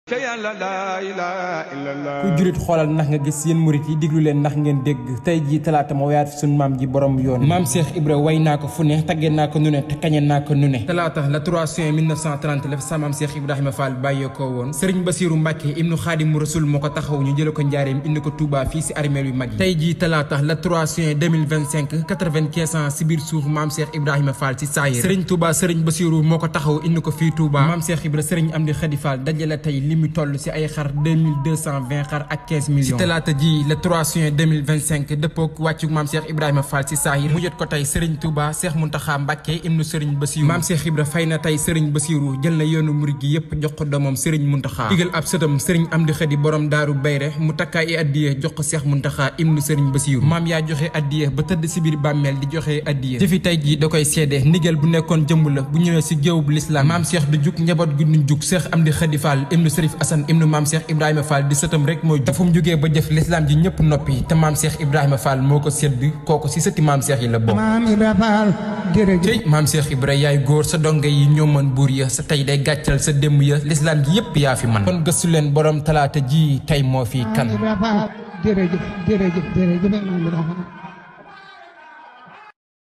ku jurit xoolal ndax nga gis yéen murit yi diglu leen ndax ngeen dégg tey jii talaata ma wayaat suñu maam ji borom yoon maam Cheikh Ibra way naa ko fu ne taggee naa ko nu ne te kañe naa ko nu ne talaata la 3 juin 1930 la fi sa maam Cheikh Ibrahima Fall bàyyeekoo woon Serigne Bassirou Mbacke ibnu Xaadimu Rasul moo ko taxaw ñu jële ko njaareem indi ko Touba fii si armeel yu mag yi tey jii talaata la 3 juin 2025 95 ans si biir suuf maam Cheikh Ibrahima Fall si saayir Serigne Touba Serigne Bassirou moo ko taxaw indi ko fii Touba maam Cheikh Ibra Serigne Amdi Khady Fall dajale tey li mu toll si ay xar 2220 xar ak 15 millions si talaata ji le 3 juin 2025 dëppook wàccu maam Cheikh Ibrahima Fall si saahir mu jot ko tey Serigne Touba Cheikh Mountakha Mbacké ibnu Serigne Bassirou maam Cheikh Ibra fay na tey Serigne Bassirou jël na yoonu murid gi yëpp jox ko doomam Serigne Mountakha digal ab sëtam Serigne Amdi Khady borom daaru bayre mu takkaay addiye jox ko Cheikh Mountakha ibnu Serigne Bassirou maam yaa joxe addiye ba tëdd si biir bàmmeel di joxe addiye jëfi tey ji da koy seede ndigal bu nekkoon jëmb la bu ñëwee si géew bu l'islam maam Cheikh du jug njaboot gu duñ jug Cheikh Amdi Khady Fall ibnu Serif Assane ibnu maam Cheikh Ibrahima Fall di sëtam rek mooy fu mu jógee ba jëf l'islam ji ñëpp noppi te maam Cheikh Ibrahima Fall moo ko sedd kooku si sëti maam Cheikh yi la bokk maam Ibrahima Fall jërëjëf maam Cheikh Ibrahima yaay góor sa donge yi ñoo mën buur ya sa tey day gàccal sa démb ya l'islam ji yëpp yaa fi man kon gëstu leen borom talaata ji tey moo fi kan jërëjëf jërëjëf jërëjëf